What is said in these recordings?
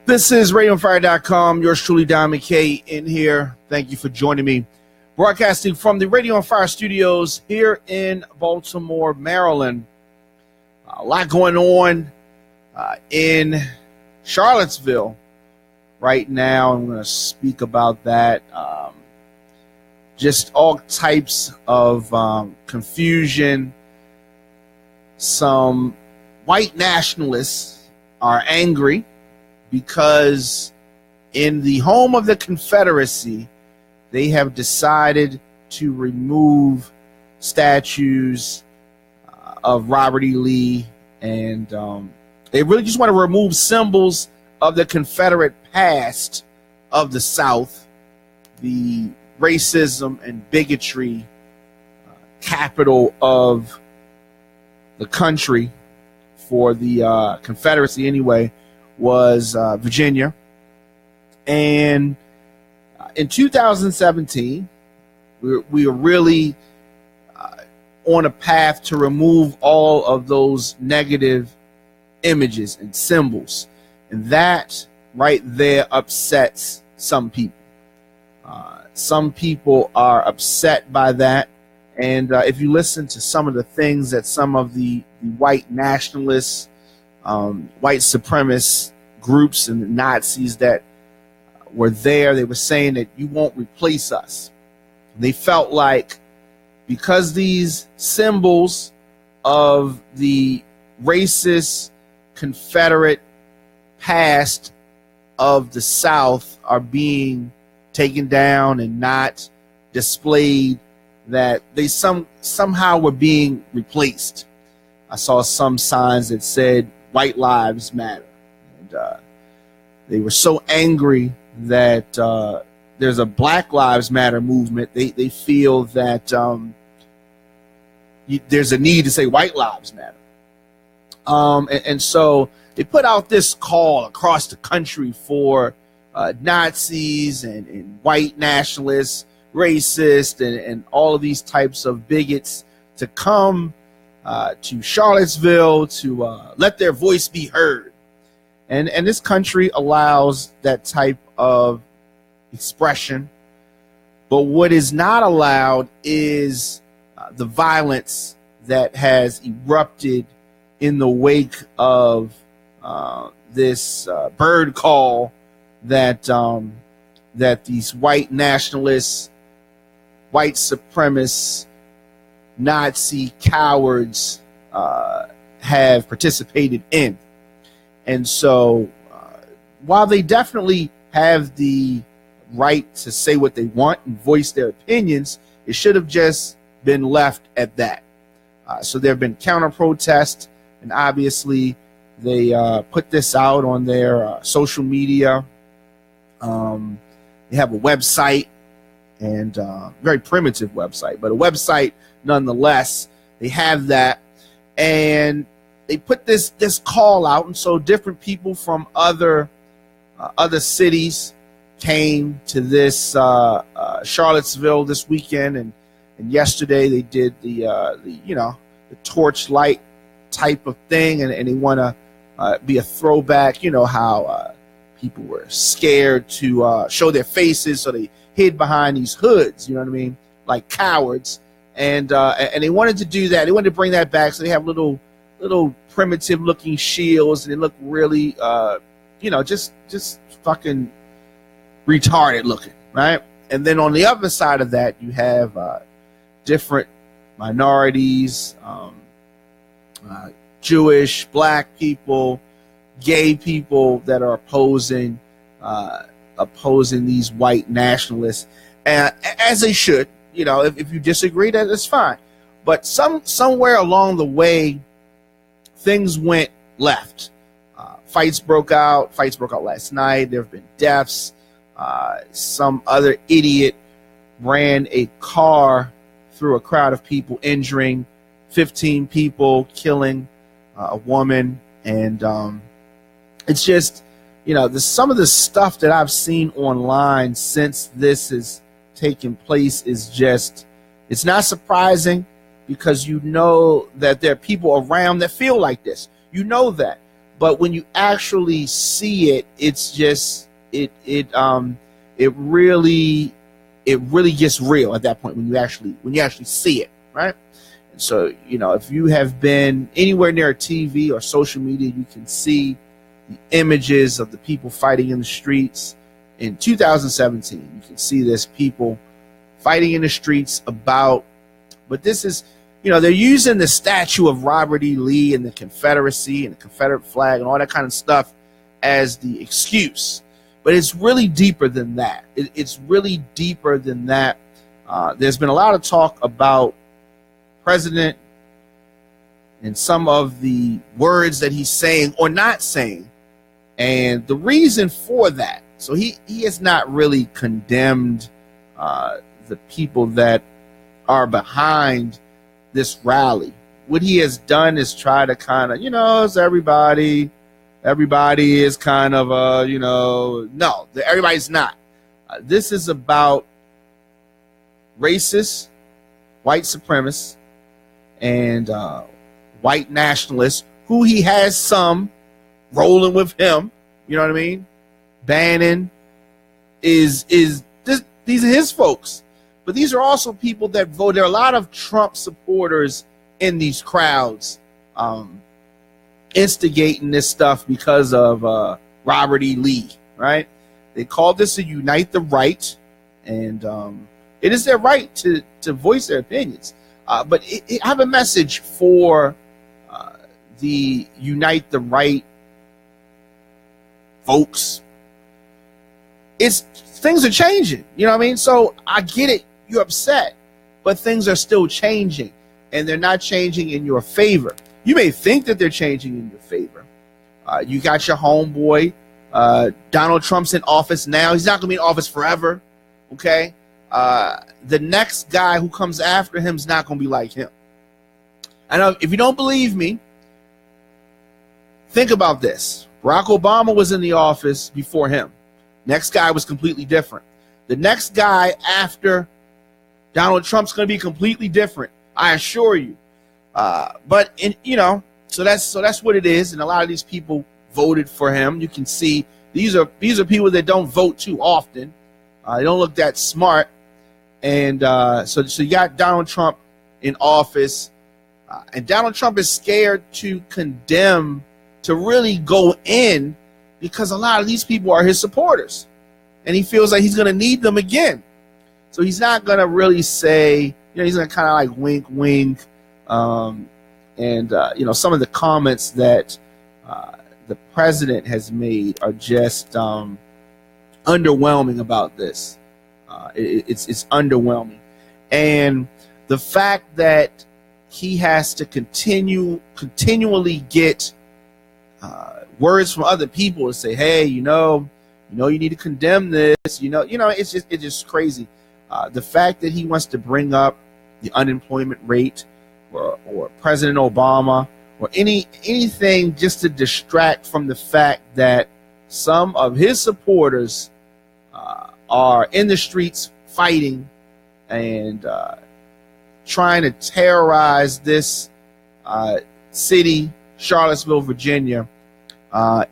This is RadioOnFire.com. Yours truly, Don McKay, in here. Thank you for joining me. Broadcasting from the Radio on Fire studios here in Baltimore, Maryland. A lot going on in Charlottesville right now. I'm going to speak about that. Just all types of confusion. Some white nationalists are angry because in the home of the Confederacy, they have decided to remove statues of Robert E. Lee, and they really just want to remove symbols of the Confederate past of the South, the racism and bigotry capital of the country for the Confederacy anyway was Virginia. And in 2017, we were really on a path to remove all of those negative images and symbols. And that right there upsets some people. Some people are upset by that. And if you listen to some of the things that some of the white nationalists, white supremacist groups and the Nazis that were there, they were saying that you won't replace us. They felt like because these symbols of the racist Confederate past of the South are being taken down and not displayed, that they somehow were being replaced. I saw some signs that said white lives matter. And they were so angry that there's a Black Lives Matter movement. They feel that there's a need to say white lives matter. And so they put out this call across the country for Nazis and white nationalists, racists, and all of these types of bigots to come to Charlottesville to let their voice be heard. And this country allows that type of expression. But what is not allowed is the violence that has erupted in the wake of this bird call that these white nationalists, white supremacists, Nazi cowards have participated in. And so while they definitely have the right to say what they want and voice their opinions, it should have just been left at that. So there have been counter protests, and obviously they put this out on their social media. They have a website, and very primitive website, but a website nonetheless. They have that, and they put this call out, and so different people from other cities came to this Charlottesville this weekend, and yesterday they did the torchlight type of thing, and they want to be a throwback. How people were scared to show their faces, so they hid behind these hoods. You know what I mean, like cowards. And they wanted to do that. They wanted to bring that back. So they have little primitive looking shields, and they look really, just fucking retarded looking, right? And then on the other side of that, you have different minorities, Jewish, Black people, gay people that are opposing these white nationalists, as they should. If you disagree, that's fine. But somewhere along the way, things went left. Fights broke out last night. There have been deaths. Some other idiot ran a car through a crowd of people, injuring 15 people, killing a woman. And it's just, some of the stuff that I've seen online since this has taken place is just, it's not surprising, because that there are people around that feel like this. That But when you actually see it, it's just it really gets real at that point when you actually see it, right? And so, if you have been anywhere near a TV or social media, you can see the images of the people fighting in the streets in 2017. You can see this people fighting in the streets but this is, they're using the statue of Robert E. Lee and the Confederacy and the Confederate flag and all that kind of stuff as the excuse. But it's really deeper than that. It's really deeper than that. There's been a lot of talk about President and some of the words that he's saying or not saying. And the reason for that, so he has not really condemned the people that are behind this rally. What he has done is try to kind of, it's everybody is kind of, no, everybody's not. This is about racist, white supremacists, and white nationalists who he has some rolling with him. You know what I mean? Bannon is this, these are his folks. But these are also people that vote. There are a lot of Trump supporters in these crowds instigating this stuff because of Robert E. Lee, right? They call this a Unite the Right, and it is their right to voice their opinions. But I have a message for the Unite the Right folks. Things are changing, you know what I mean? So I get it, you're upset, but things are still changing, and they're not changing in your favor. You may think that they're changing in your favor. You got your homeboy, Donald Trump's in office now. He's not going to be in office forever, okay? The next guy who comes after him is not going to be like him. I know if you don't believe me, think about this. Barack Obama was in the office before him. Next guy was completely different. The next guy after Donald Trump's going to be completely different, I assure you. So that's what it is. And a lot of these people voted for him. You can see these are people that don't vote too often. They don't look that smart. And so you got Donald Trump in office, and Donald Trump is scared to condemn, to really go in, because a lot of these people are his supporters, and he feels like he's going to need them again. So he's not going to really say, he's going to kind of like wink, wink. Some of the comments that the president has made are just underwhelming about this. It's underwhelming. And the fact that he has to continually get words from other people to say, hey, you need to condemn this, it's just crazy. The fact that he wants to bring up the unemployment rate or President Obama or anything just to distract from the fact that some of his supporters are in the streets fighting and trying to terrorize this city, Charlottesville, Virginia.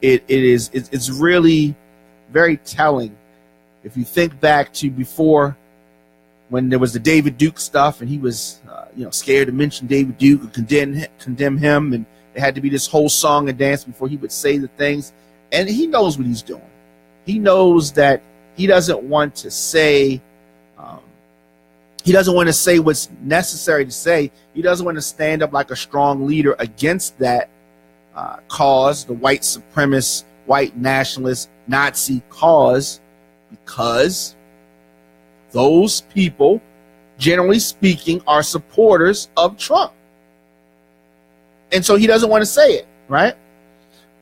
It's really very telling. If you think back to before, when there was the David Duke stuff, and he was scared to mention David Duke or condemn him, and there had to be this whole song and dance before he would say the things. And he knows what he's doing. He knows that he doesn't want to say what's necessary to say. He doesn't want to stand up like a strong leader against that cause, the white supremacist, white nationalist, Nazi cause, because those people, generally speaking, are supporters of Trump. And so he doesn't want to say it, right?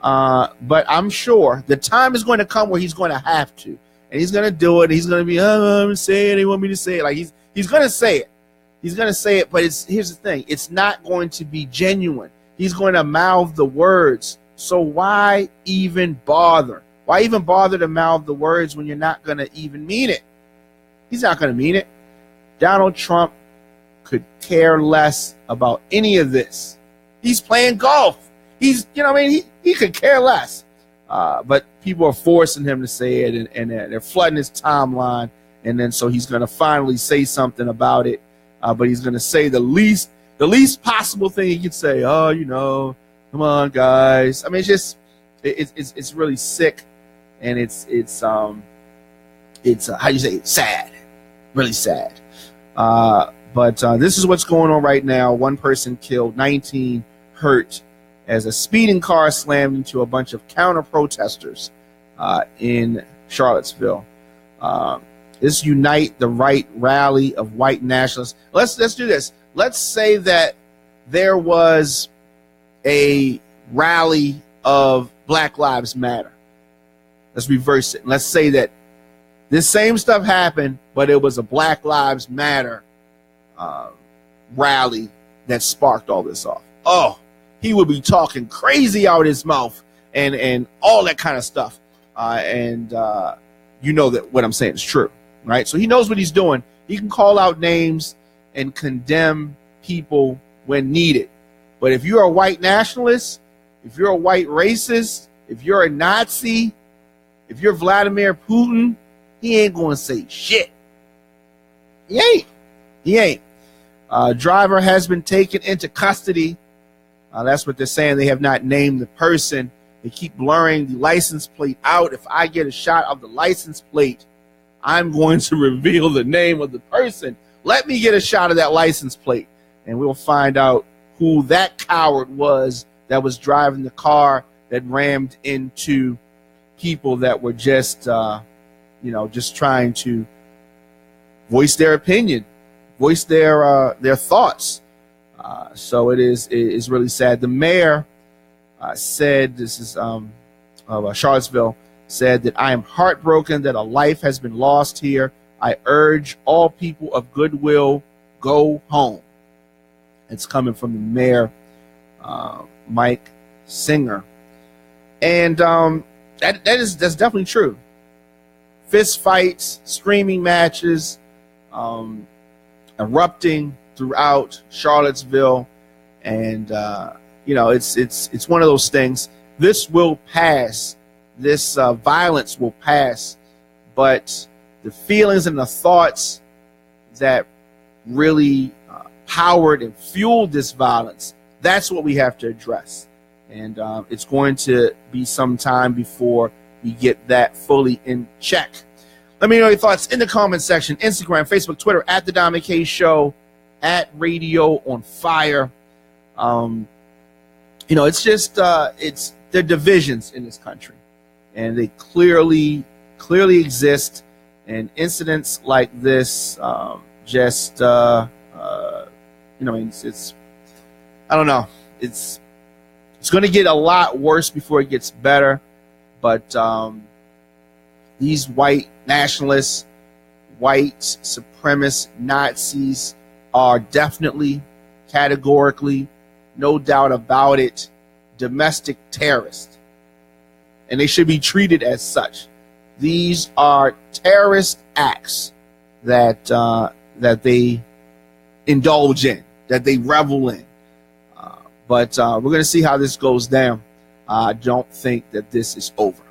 But I'm sure the time is going to come where he's going to have to. And he's going to do it. He's going to be, I'm going to say it. They want me to say it. Like he's going to say it. He's going to say it. But here's the thing. It's not going to be genuine. He's going to mouth the words. So why even bother? Why even bother to mouth the words when you're not going to even mean it? He's not going to mean it. Donald Trump could care less about any of this. He's playing golf. He's, you know what I mean? He could care less. But people are forcing him to say it, and they're flooding his timeline. And then so he's going to finally say something about it. But he's going to say the least possible thing he could say. Oh, you know, come on, guys. I mean, it's just it's really sick, and it's how do you say it? Sad, really sad. But this is what's going on right now. One person killed, 19 hurt as a speeding car slammed into a bunch of counter protesters in Charlottesville. This Unite the Right rally of white nationalists. Let's do this. Let's say that there was a rally of Black Lives Matter. Let's reverse it. Let's say that this same stuff happened, but it was a Black Lives Matter rally that sparked all this off. Oh, he would be talking crazy out his mouth and all that kind of stuff. You know that what I'm saying is true, right? So he knows what he's doing. He can call out names and condemn people when needed. But if you're a white nationalist, if you're a white racist, if you're a Nazi, if you're Vladimir Putin, he ain't going to say shit. He ain't. Driver has been taken into custody. That's what they're saying. They have not named the person. They keep blurring the license plate out. If I get a shot of the license plate, I'm going to reveal the name of the person. Let me get a shot of that license plate, and we'll find out who that coward was that was driving the car that rammed into people that were just trying to voice their opinion, voice their thoughts. So it is really sad. The mayor said, this is of Charlottesville, said that I am heartbroken that a life has been lost here. I urge all people of goodwill, go home. It's coming from the mayor, Mike Singer. And that's definitely true. Fist fights, screaming matches, erupting throughout Charlottesville, and it's one of those things. This will pass. This violence will pass, but the feelings and the thoughts that really powered and fueled this violence, that's what we have to address. And it's going to be some time before we get that fully in check. Let me know your thoughts in the comment section. Instagram, Facebook, Twitter, at The Don McKay Show, at Radio on Fire. It's just, it's the divisions in this country. And they clearly exist. And incidents like this it's I don't know. It's going to get a lot worse before it gets better. But these white nationalists, white supremacist Nazis are definitely, categorically, no doubt about it, domestic terrorists. And they should be treated as such. These are terrorist acts that they indulge in, that they revel in. But we're going to see how this goes down. I don't think that this is over.